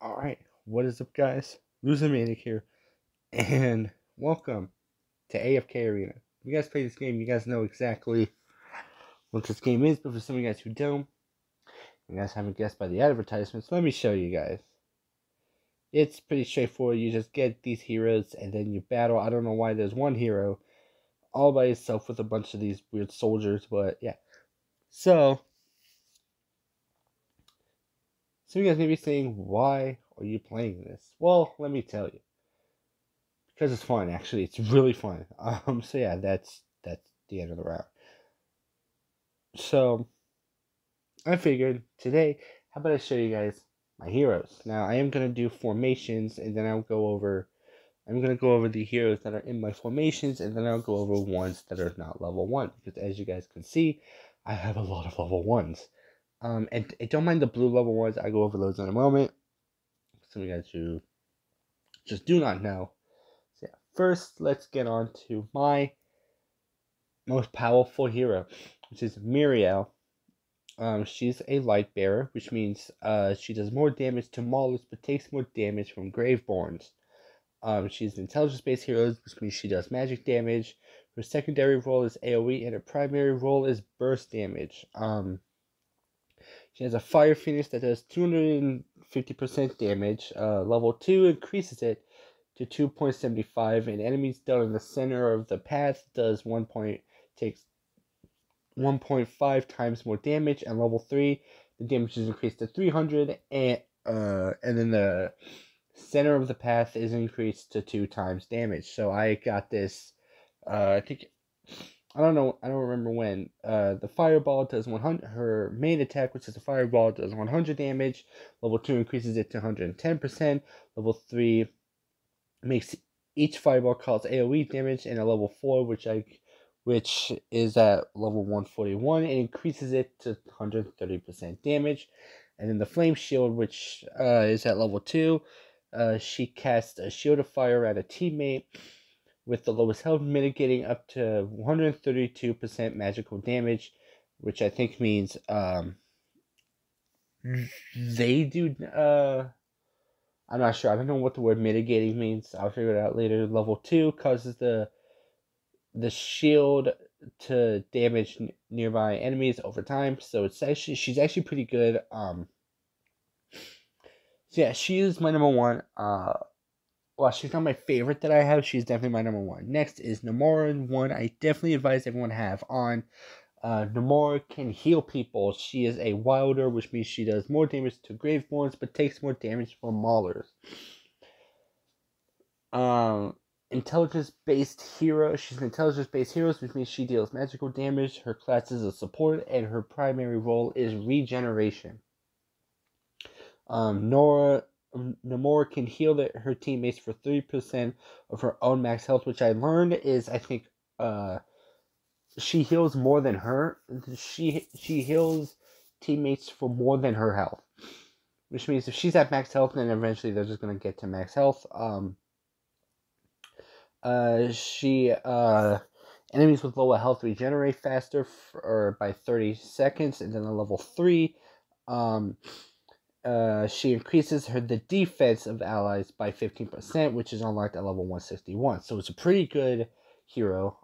Alright, what is up guys? Luciana here, and welcome to AFK Arena. If you guys play this game, you guys know exactly what this game is, but for some of you guys who don't, you guys haven't guessed by the advertisements, let me show you guys. It's pretty straightforward. You just get these heroes, and then you battle. I don't know why there's one hero all by itself with a bunch of these weird soldiers, but yeah. So you guys may be saying, why are you playing this? Well, let me tell you. Because it's fun, actually. It's really fun. So yeah, that's the end of the round. So I figured today, how about I show you guys my heroes? Now I am gonna do formations, and then I'm gonna go over the heroes that are in my formations, and then I'll go over ones that are not level 1. Because as you guys can see, I have a lot of level 1s. And don't mind the blue level 1s. I go over those in a moment. Some of you guys who just do not know. So yeah, first let's get on to my most powerful hero, which is Muriel. She's a light bearer, which means she does more damage to maulers but takes more damage from graveborns. She's an intelligence-based hero, which means she does magic damage. Her secondary role is AoE, and her primary role is burst damage. She has a fire phoenix that does 250% damage. Level 2 increases it to 2.75, and enemies dealt in the center of the path takes 1.5 times more damage, and level 3 the damage is increased to 300, and then the center of the path is increased to 2 times damage. So I got this I don't remember when. The fireball does 100. Her main attack, which is a fireball, does 100 damage. Level 2 increases it to 110%. Level 3 makes each fireball cause AoE damage, and a level 4, which is at level 141, it increases it to 130% damage. And then the flame shield, which is at level 2, she casts a shield of fire at a teammate with the lowest health, mitigating up to 132% magical damage, which I think means they do. I'm not sure. I don't know what the word mitigating means. I'll figure it out later. Level 2 causes the shield to damage nearby enemies over time. So she's actually pretty good. So yeah, she is my number 1. Well, she's not my favorite that I have. She's definitely my number 1. Next is Nomura, one I definitely advise everyone to have on. Nomura can heal people. She is a wilder, which means she does more damage to graveborns, but takes more damage from maulers. Intelligence-based hero. She's an intelligence-based hero, which means she deals magical damage. Her class is a support, and her primary role is regeneration. Nomura can heal her teammates for 3% of her own max health, which I learned is, I think, she heals more than her. She heals teammates for more than her health, which means if she's at max health, then eventually they're just gonna get to max health. Enemies with lower health regenerate faster or by 30 seconds, and then on level 3, she increases the defense of allies by 15%, which is unlocked at level 161. So it's a pretty good hero.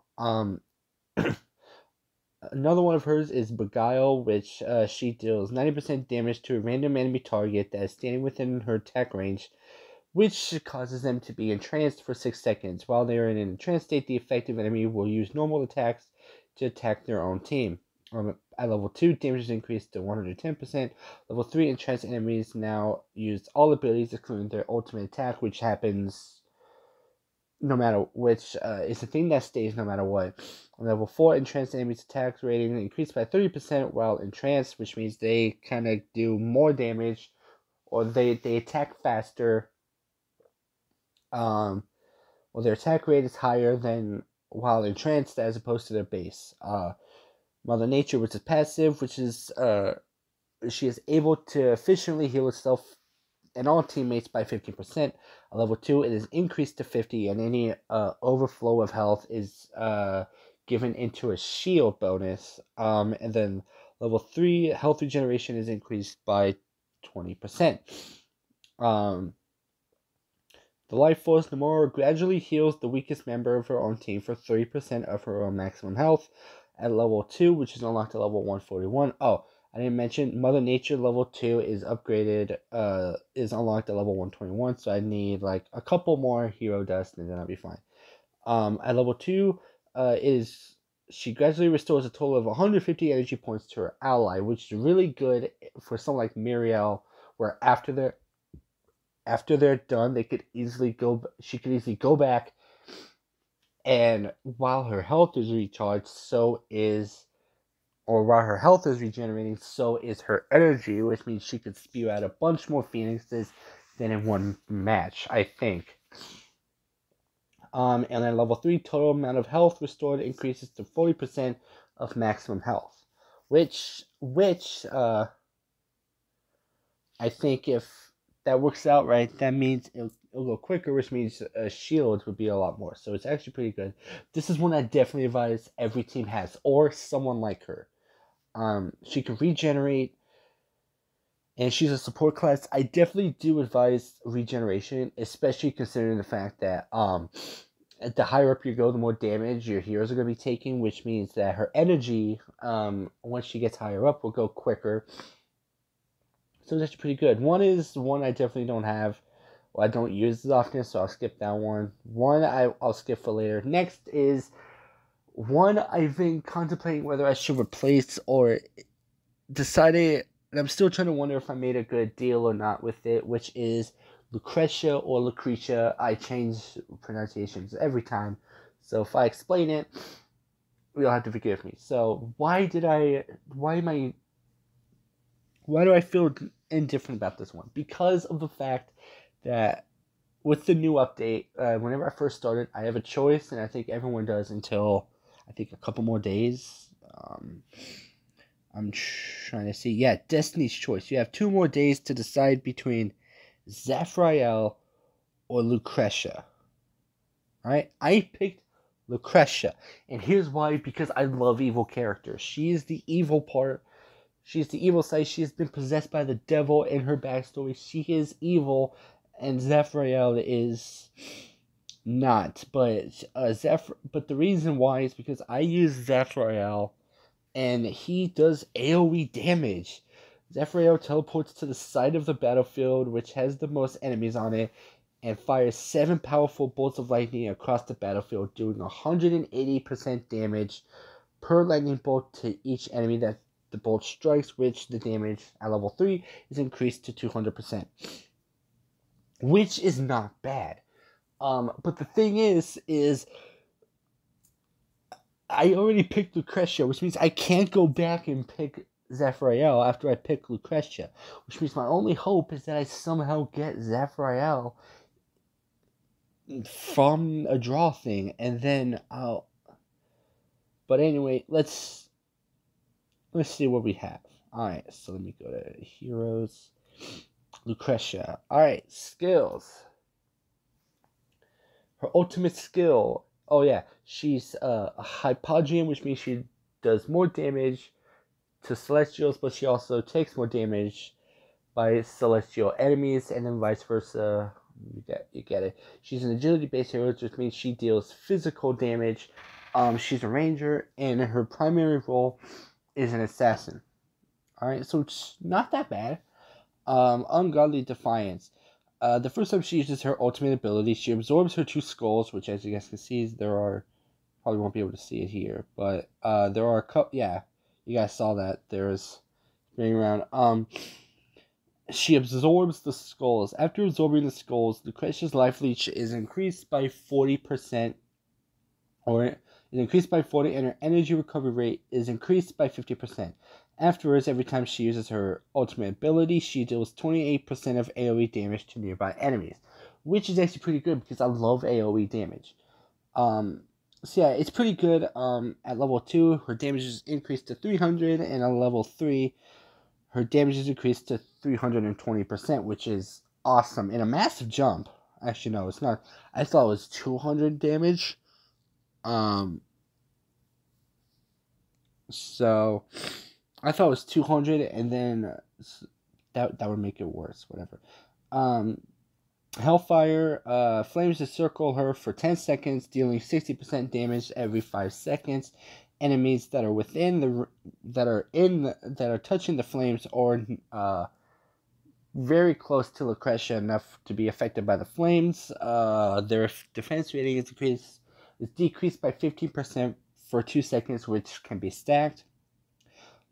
Another one of hers is Beguile, which she deals 90% damage to a random enemy target that is standing within her attack range, which causes them to be entranced for 6 seconds. While they are in an entranced state, the effective enemy will use normal attacks to attack their own team. At level 2, damage is increased to 110%. Level 3, entranced enemies now use all abilities, including their ultimate attack, which happens no matter which. It's a thing that stays no matter what. Level 4, entranced enemies' attack rating increased by 30% while entranced, which means they kind of do more damage, or they attack faster. Well, their attack rate is higher than while entranced as opposed to their base. Mother Nature, which is passive, which is she is able to efficiently heal itself and all teammates by 15%. At level 2, it is increased to 50, and any overflow of health is given into a shield bonus. And then level 3, health regeneration is increased by 20%. The Life Force Nomura gradually heals the weakest member of her own team for 30% of her own maximum health at level 2, which is unlocked at level 141. Oh, I didn't mention Mother Nature level 2 is upgraded, is unlocked at level 121, so I need like a couple more hero dust and then I'll be fine. At level 2, she gradually restores a total of 150 energy points to her ally, which is really good for someone like Muriel, where after they're done, she could easily go back, and while her health is recharged, while her health is regenerating, so is her energy, which means she could spew out a bunch more phoenixes than in one match, I think. And then level 3, total amount of health restored increases to 40% of maximum health, which I think if that works out right, that means it'll go quicker, which means shields would be a lot more. So it's actually pretty good. This is one I definitely advise every team has, or someone like her. She can regenerate, and she's a support class. I definitely do advise regeneration, especially considering the fact that the higher up you go, the more damage your heroes are going to be taking, which means that her energy, once she gets higher up, will go quicker. So it's actually pretty good. One is one I definitely don't have. Well, I don't use as often, so I'll skip that one. One I'll skip for later. Next is one I've been contemplating whether I should replace or decided, and I'm still trying to wonder if I made a good deal or not with it, which is Lucretia or Lucretia. I change pronunciations every time, so if I explain it, you'll have to forgive me. So why do I feel indifferent about this one? Because of the fact that with the new update, whenever I first started, I have a choice, and I think everyone does until I think a couple more days. I'm trying to see. Yeah, Destiny's Choice. You have 2 more days to decide between Zafrael or Lucretia. Alright? I picked Lucretia. And here's why. Because I love evil characters. She is the evil part. She's the evil side. She has been possessed by the devil in her backstory. She is evil. And Zafrael is not. But the reason why is because I use Zafrael, and he does AoE damage. Zafrael teleports to the side of the battlefield, which has the most enemies on it, and fires 7 powerful bolts of lightning across the battlefield, doing 180% damage per lightning bolt to each enemy that the bolt strikes, which the damage at level 3 is increased to 200%. Which is not bad. But the thing is I already picked Lucretia, which means I can't go back and pick Zafrael after I pick Lucretia. Which means my only hope is that I somehow get Zafrael from a draw thing, and then I'll... But anyway, let's see what we have. Alright, so let me go to Heroes. Lucretia. Alright, skills. Her ultimate skill... Oh yeah, she's a Hypodrian, which means she does more damage to Celestials, but she also takes more damage by Celestial enemies, and then vice versa. You get it. She's an agility-based hero, which means she deals physical damage. She's a ranger, and her primary role is an assassin. Alright, so it's not that bad. Ungodly Defiance. The first time she uses her ultimate ability, she absorbs her 2 skulls, which, as you guys can see, there are... Probably won't be able to see it here, but there are a couple... Yeah, you guys saw that. There's... Running around. She absorbs the skulls. After absorbing the skulls, Lucretia's life leech is increased by 40%, or is increased by 40%, and her energy recovery rate is increased by 50%. Afterwards, every time she uses her ultimate ability, she deals 28% of AoE damage to nearby enemies, which is actually pretty good because I love AoE damage. So yeah, it's pretty good. At level 2, her damage is increased to 300, and at level 3, her damage is increased to 320%, which is awesome, and a massive jump. Actually, no, it's not. I thought it was 200 damage. So I thought it was 200, and then that would make it worse. Whatever. Hellfire, flames encircle her for 10 seconds, dealing 60% damage every 5 seconds. Enemies that are that are touching the flames or very close to Lucretia enough to be affected by the flames, their defense rating is decreased by 15% for 2 seconds, which can be stacked.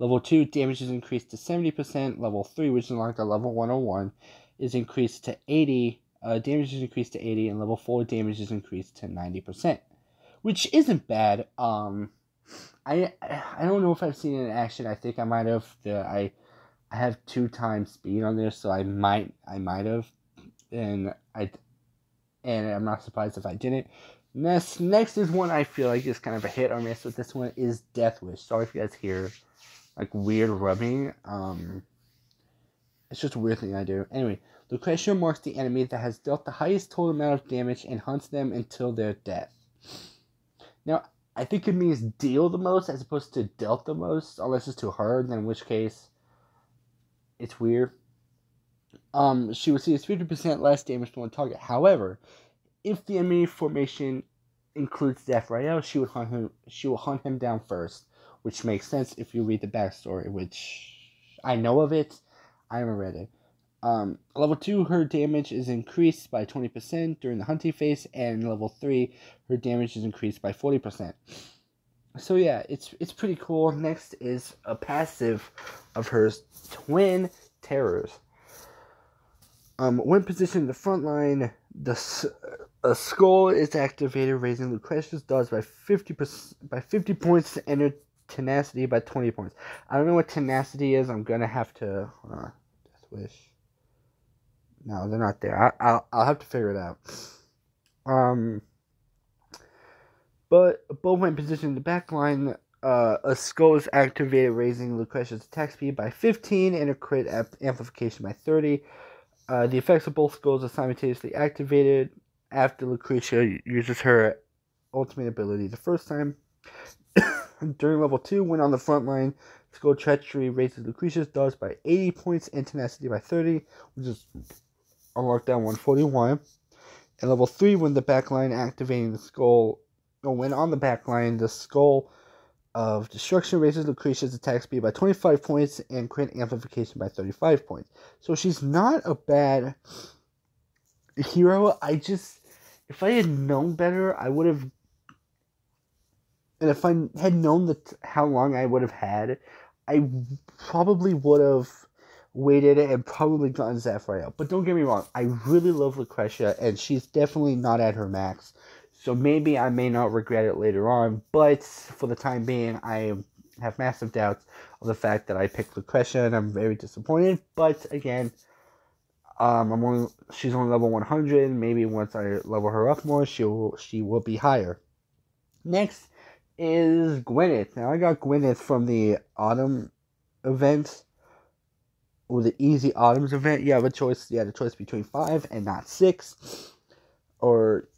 Level 2, damage is increased to 70%. Level 3, which is like a level 101, is increased to 80. Damage is increased to 80, and level 4 damage is increased to 90%, which isn't bad. I don't know if I've seen it in action. I think I might have. I have 2 times speed on there, so I might have, and I'm not surprised if I didn't. Next is one I feel like is kind of a hit or miss with this one is Death Wish. Sorry if you guys hear like weird rubbing. It's just a weird thing I do. Anyway, Lucretia marks the enemy that has dealt the highest total amount of damage and hunts them until their death. Now, I think it means deal the most as opposed to dealt the most, unless it's to her, then in which case it's weird. She receives 50% less damage to one target. However, if the enemy formation includes Death Rael, she will hunt him down first, which makes sense if you read the backstory, which I know of it. I haven't read it. Level 2, her damage is increased by 20% during the hunting phase, and level 3, her damage is increased by 40%. So yeah, it's pretty cool. Next is a passive of hers, Twin Terrors. When positioned in the front line, a skull is activated, raising Lucretia's dodge by 50 points and her tenacity by 20 points. I don't know what tenacity is. I'm gonna have to Death Wish. No, they're not there. I'll have to figure it out. But when positioned in the back line, a skull is activated, raising Lucretia's attack speed by 15 and her crit amplification by 30. The effects of both skulls are simultaneously activated after Lucretia uses her ultimate ability the first time. During level 2, when on the front line, Skull Treachery raises Lucretia's dodge by 80 points and tenacity by 30, which is on lockdown 141. And level 3, when the backline activating the skull, or when on the backline, the Skull of Destruction raises Lucretia's attack speed by 25 points and crit amplification by 35 points. So she's not a bad hero. If I had known better, I would have. And if I had known how long I would have had, I probably would have waited and probably gotten Zephyriel. But don't get me wrong, I really love Lucretia, and she's definitely not at her max. So maybe I may not regret it later on, but for the time being, I have massive doubts of the fact that I picked Lucretia, and I'm very disappointed. But again, she's only level 100. Maybe once I level her up more, she will be higher. Next is Gweneth. Now I got Gweneth from the Autumn event, or the Easy Autumns event. You have a choice. You had a choice between 5 and not 6, or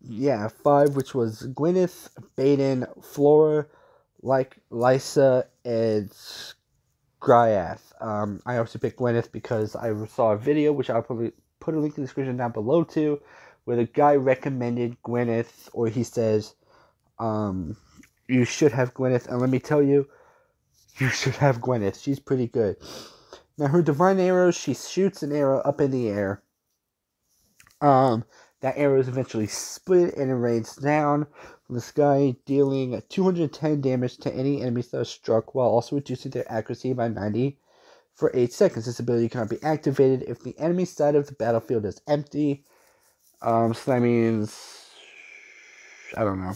5, which was Gweneth, Baden, Flora, Lysa, and Gryath. I also picked Gweneth because I saw a video, which I'll probably put a link in the description down below too, where the guy recommended Gweneth, or he says, you should have Gweneth, and let me tell you, you should have Gweneth. She's pretty good. Now, her Divine Arrow, she shoots an arrow up in the air. That arrow is eventually split and it rains down from the sky, dealing 210 damage to any enemies that are struck, while also reducing their accuracy by 90 for 8 seconds. This ability cannot be activated if the enemy side of the battlefield is empty. So that means, I don't know.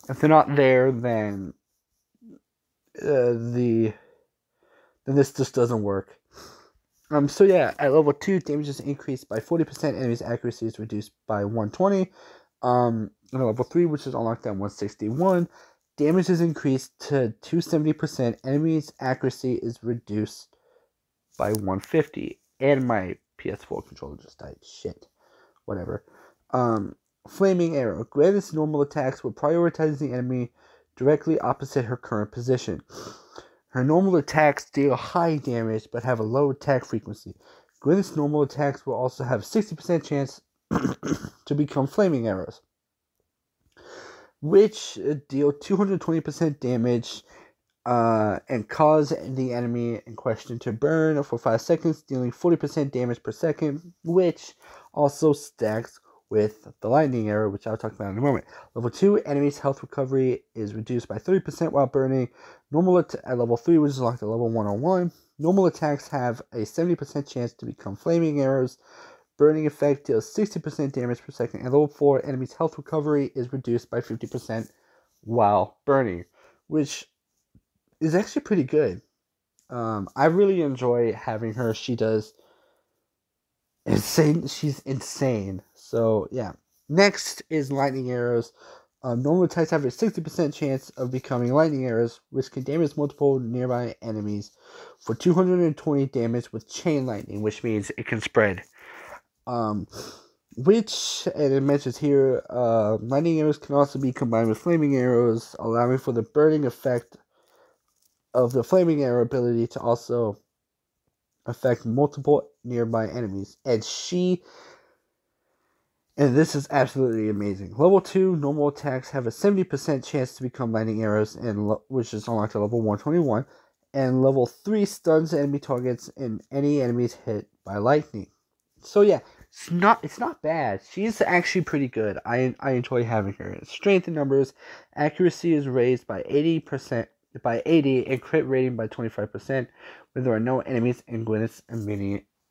If they're not there, then this just doesn't work. So yeah, at level 2, damage is increased by 40%, enemies' accuracy is reduced by 120. At level 3, which is on lockdown 161, damage is increased to 270%, enemies' accuracy is reduced by 150. And my PS4 controller just died. Shit. Whatever. Flaming Arrow. Gweneth's normal attacks will prioritize the enemy directly opposite her current position. Her normal attacks deal high damage but have a low attack frequency. Gweneth's normal attacks will also have 60% chance to become flaming arrows, which deal 220% damage and cause the enemy in question to burn for 5 seconds, dealing 40% damage per second, which also stacks with the lightning arrow, which I'll talk about in a moment. Level 2, enemies' health recovery is reduced by 30% while burning. Normal at level 3, which is locked at level 101. Normal attacks have a 70% chance to become flaming arrows. Burning effect deals 60% damage per second. And level 4, enemies' health recovery is reduced by 50% while burning, which is actually pretty good. I really enjoy having her. She does insane. She's insane. So yeah. Next is lightning arrows. Normal attacks have a 60% chance of becoming lightning arrows, which can damage multiple nearby enemies for 220 damage with chain lightning, which means it can spread. Which, and it mentions here, lightning arrows can also be combined with flaming arrows, allowing for the burning effect of the flaming arrow ability to also affect multiple nearby enemies. And this is absolutely amazing. Level 2 normal attacks have a 70% chance to become lightning arrows, which is unlocked at level 121. And level 3 stuns enemy targets and any enemies hit by lightning. So yeah, it's not bad. She's actually pretty good. I enjoy having her. Strength in numbers, accuracy is raised by 80%. By 80 and crit rating by 25% when there are no enemies in Gweneth's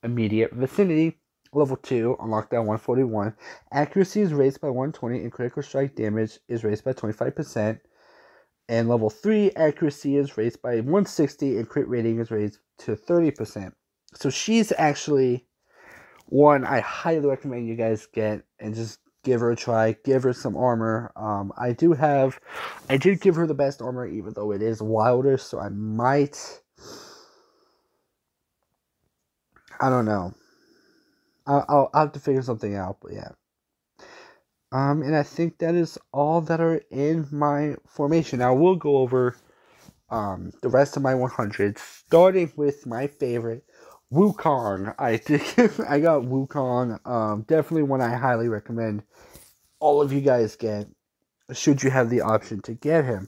immediate vicinity. Level 2, unlocked at 141. Accuracy is raised by 120 and critical strike damage is raised by 25%. And level 3, accuracy is raised by 160 and crit rating is raised to 30%. So she's actually one I highly recommend you guys get and just give her a try. Give her some armor. I did give her the best armor, even though it is wilder, so I don't know. I'll have to figure something out, but yeah. And I think that is all that are in my formation. Now we'll go over the rest of my 100s, starting with my favorite, Wukong. I got Wukong. Definitely one I highly recommend all of you guys get, should you have the option to get him.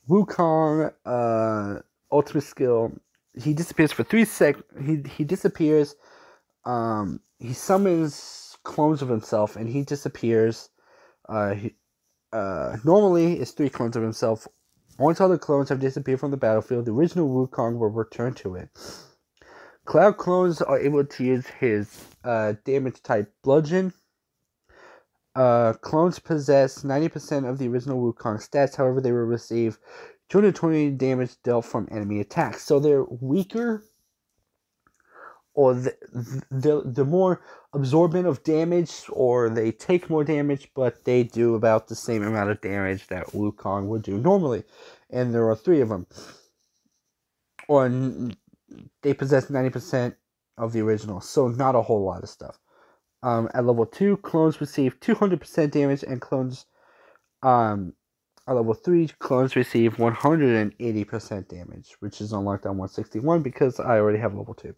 Wukong, ultimate skill. He disappears for 3 seconds. He disappears. He summons clones of himself, and he disappears. Normally, it's 3 clones of himself. Once all the clones have disappeared from the battlefield, the original Wukong will return to it. Cloud clones are able to use his damage type bludgeon. Clones possess 90% of the original Wukong stats, however, they will receive 220 damage dealt from enemy attacks. So they're weaker, or the more absorbent of damage, or they take more damage, but they do about the same amount of damage that Wukong would do normally. And there are 3 of them. Or they possess 90% of the original, so not a whole lot of stuff. At level 2, clones receive 200% damage, and clones, at level 3, clones receive 180% damage, which is unlocked on 161 because I already have level 2.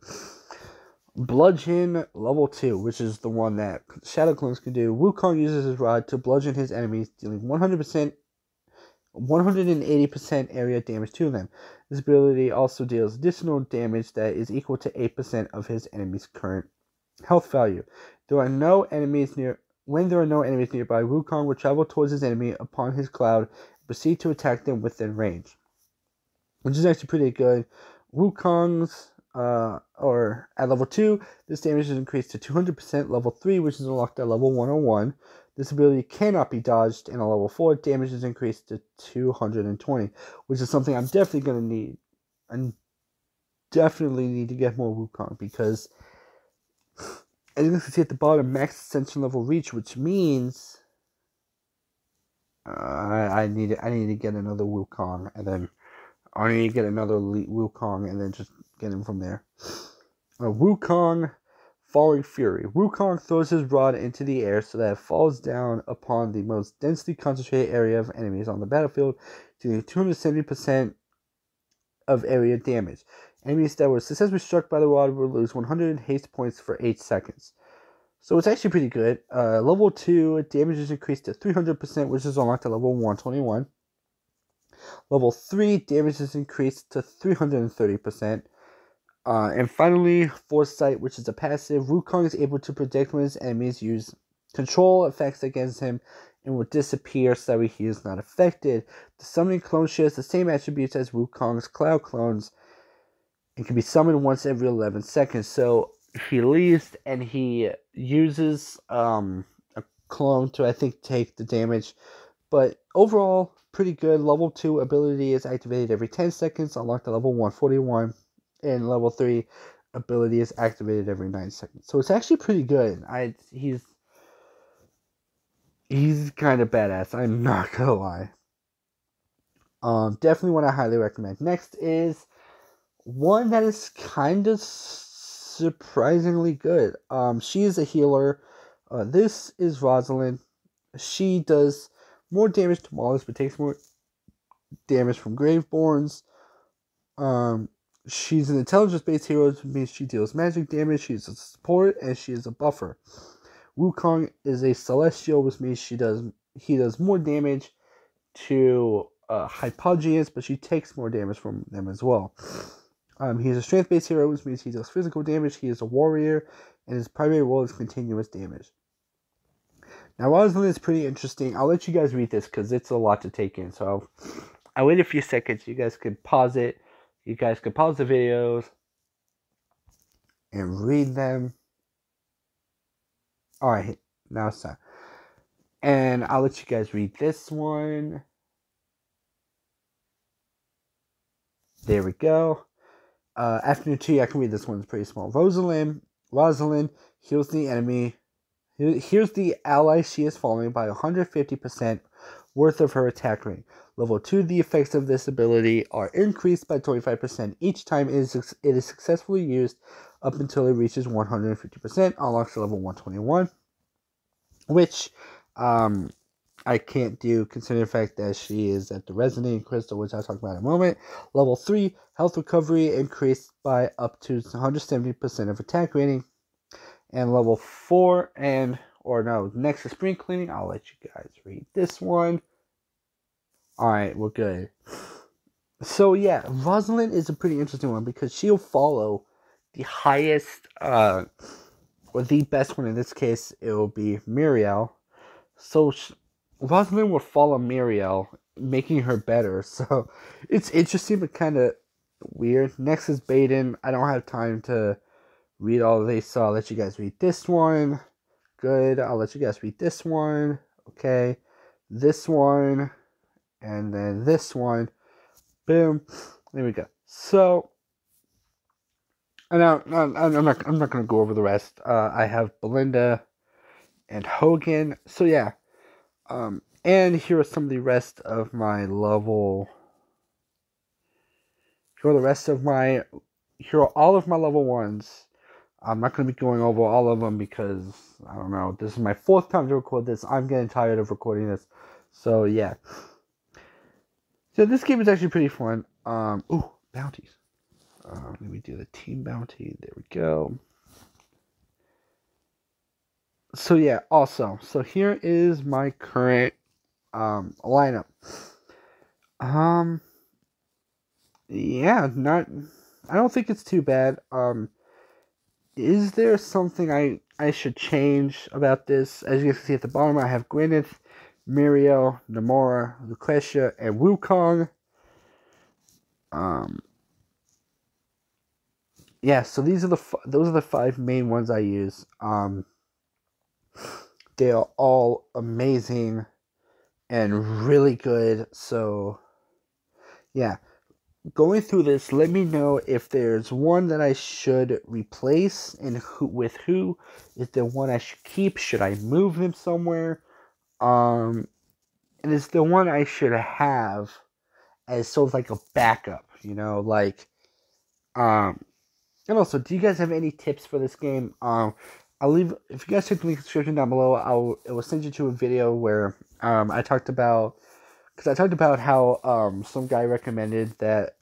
Bludgeon, level 2, which is the one that Shadow Clones can do. Wukong uses his rod to bludgeon his enemies, dealing 180% area damage to them. This ability also deals additional damage that is equal to 8% of his enemy's current health value. When there are no enemies nearby, Wukong will travel towards his enemy upon his cloud and proceed to attack them within range, which is actually pretty good. Wukong's, or at level 2, this damage is increased to 200%. Level 3, which is unlocked at level 101. This ability cannot be dodged, and at level 4, damage is increased to 220, which is something I'm definitely going to need. I definitely need to get more Wukong, because as you can see at the bottom, max ascension level reach, which means I need to get another Wukong, and then I need to get another Wukong, and then just get him from there. Wukong, Falling Fury. Wukong throws his rod into the air so that it falls down upon the most densely concentrated area of enemies on the battlefield, dealing 270% of area damage. Enemies that were successfully struck by the rod will lose 100 haste points for 8 seconds. So it's actually pretty good. Level 2, damage is increased to 300%, which is unlocked at level 121. Level 3, damage is increased to 330%. And finally, Foresight, which is a passive. Wukong is able to predict when his enemies use control effects against him and will disappear so that he is not affected. The summoning clone shares the same attributes as Wukong's cloud clones and can be summoned once every 11 seconds. So he leaves and he uses a clone to, I think, take the damage. But overall, pretty good. Level 2 ability is activated every 10 seconds, unlocked at level 141. And level 3 ability is activated every 9 seconds. So it's actually pretty good. He's kind of badass. I'm not gonna lie. Definitely one I highly recommend. Next is one that is kind of surprisingly good. She is a healer. This is Rosalind. She does more damage to Maulers, but takes more damage from Graveborns. She's an intelligence-based hero, which means she deals magic damage, she's a support, and she is a buffer. Wukong is a celestial, which means he does more damage to Hypogeans, but she takes more damage from them as well. He's a strength-based hero, which means he does physical damage, he is a warrior, and his primary role is continuous damage. Now, Rosalind is pretty interesting. I'll let you guys read this because it's a lot to take in, so I'll wait a few seconds. You guys can pause it. You guys can pause the videos and read them. Alright, now it's time. And I'll let you guys read this one. There we go. Afternoon tea, I can read this one. It's pretty small. Rosalind heals the enemy. Here's the ally she is following by 150% worth of her attack rate. Level 2, the effects of this ability are increased by 25% each time it is successfully used up until it reaches 150%, unlocks level 121, which I can't do considering the fact that she is at the Resonating Crystal, which I'll talk about in a moment. Level 3, health recovery increased by up to 170% of attack rating. And level 4, next is spring cleaning. I'll let you guys read this one. Alright, we're good. So yeah, Rosalind is a pretty interesting one because she'll follow the highest, or the best one in this case, it will be Muriel. So Rosalind will follow Muriel, making her better. So it's interesting but kind of weird. Next is Baden. I don't have time to read all of these, so I'll let you guys read this one. Good. I'll let you guys read this one. Okay. This one. And then this one. Boom. There we go. So, I'm not going to go over the rest. I have Belinda and Hogan. So yeah. And here are some of the rest of my level. Here are all of my level 1s. I'm not going to be going over all of them because, I don't know, this is my 4th time to record this. I'm getting tired of recording this. So, yeah. So, this game is actually pretty fun. Ooh, bounties. Let me do the team bounty. There we go. So, yeah, also. So, here is my current lineup. Yeah, I don't think it's too bad. Is there something I should change about this? As you can see at the bottom, I have Gweneth, Muriel, Nomura, Luciana, and Wukong. Yeah, so those are the 5 main ones I use. They are all amazing and really good. So, yeah. Going through this, let me know if there's one that I should replace and with who. Is there one I should keep? Should I move them somewhere? And is there one I should have as sort of like a backup, and also, do you guys have any tips for this game? I'll leave, if you guys check the link in the description down below, it will send you to a video where I talked about how some guy recommended that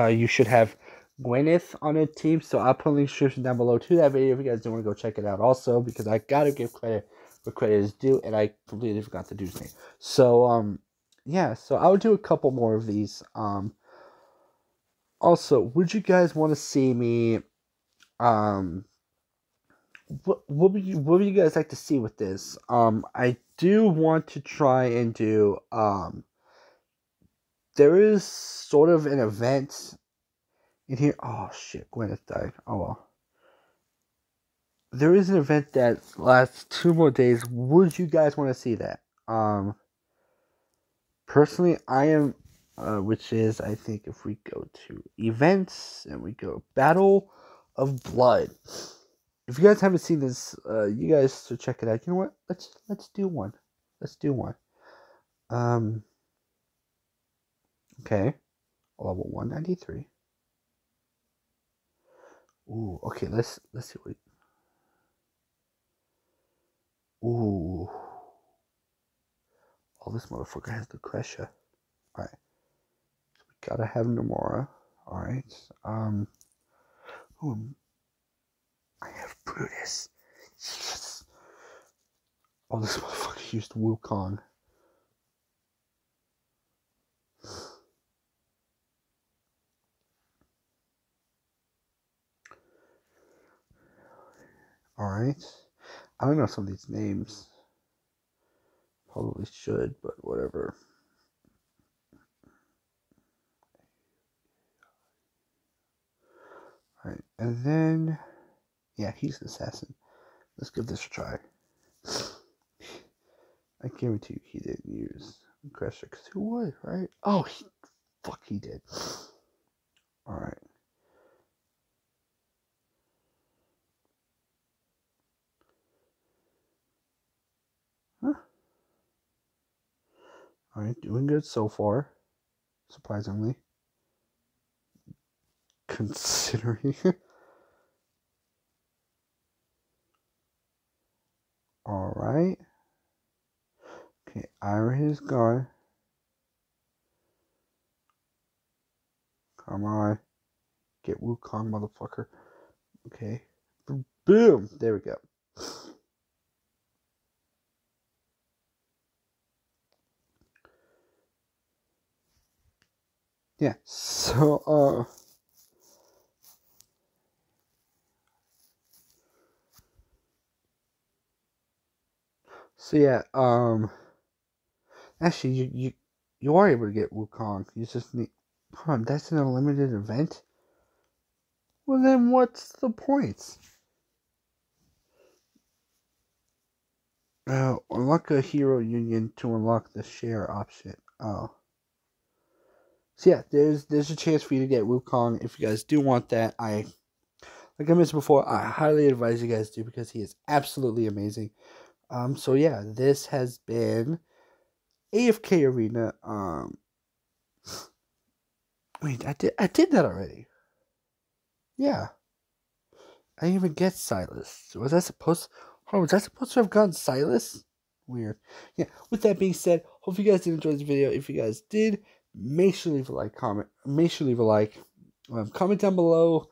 you should have Gweneth on a team. So I'll put a link description down below to that video if you guys do want to go check it out also, because I gotta give credit where credit is due, and I completely forgot the dude's name. So yeah, so I'll do a couple more of these. Also, would you guys want to see me what would you guys like to see with this? I do want to try and do there is sort of an event in here. Oh shit, Gweneth died. Oh well. There is an event that lasts 2 more days. Would you guys want to see that? Personally, I am, which is, I think, if we go to events and we go Battle of Blood. If you guys haven't seen this, you guys should check it out. You know what? Let's do one. Let's do one. Okay. Level 193. Ooh, okay, let's see what. Ooh. Oh, this motherfucker has the Kresha. Alright. So we gotta have Nomura. Alright. Ooh. I have Brutus. Yes. Oh, this motherfucker used Wukong. Alright. I don't know some of these names. Probably should, but whatever. Alright, and then... yeah, he's an assassin. Let's give this a try. I guarantee you he didn't use Kresha, because who would, right? Oh, he did. Alright. Huh. Alright, doing good so far. Surprisingly. Considering. Alright. Okay, Iron is gone. Come on. Get Wukong, motherfucker. Okay. Boom! There we go. Yeah, so, yeah, actually, you are able to get Wukong. You just need, that's an unlimited event? Well, then what's the point? Unlock a hero union to unlock the share option. Oh. So yeah, there's a chance for you to get Wukong if you guys do want that. Like I mentioned before, I highly advise you guys do, because he is absolutely amazing. So yeah, this has been AFK Arena. Wait, I did that already. Yeah. I didn't even get Silas. Was I supposed to have gotten Silas? Weird. Yeah, with that being said, hope you guys did enjoy this video. If you guys did, make sure to leave a like, comment. Make sure to leave a like. Comment down below.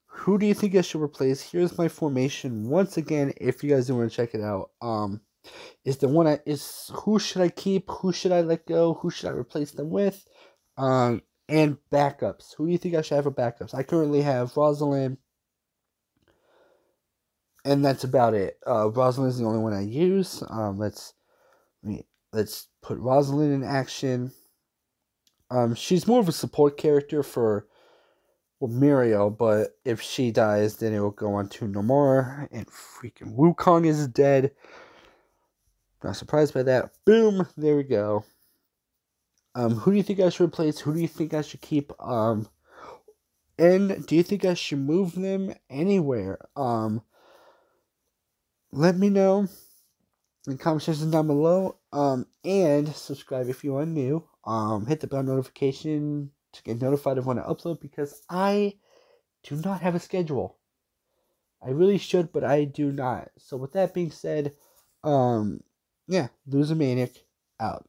Who do you think I should replace? Here's my formation once again. If you guys do want to check it out, who should I keep? Who should I let go? Who should I replace them with? And backups. Who do you think I should have for backups? I currently have Rosalind, and that's about it. Rosalind is the only one I use. Let's put Rosalind in action. She's more of a support character for Muriel, but if she dies, then it will go on to Nomura, and freaking Wukong is dead. Not surprised by that. Boom, there we go. Who do you think I should replace? Who do you think I should keep? And do you think I should move them anywhere? Let me know in the comment section down below. And subscribe if you are new. Hit the bell notification to get notified of when I upload, because I do not have a schedule. I really should, but I do not. So with that being said, yeah, Loser Maniac out.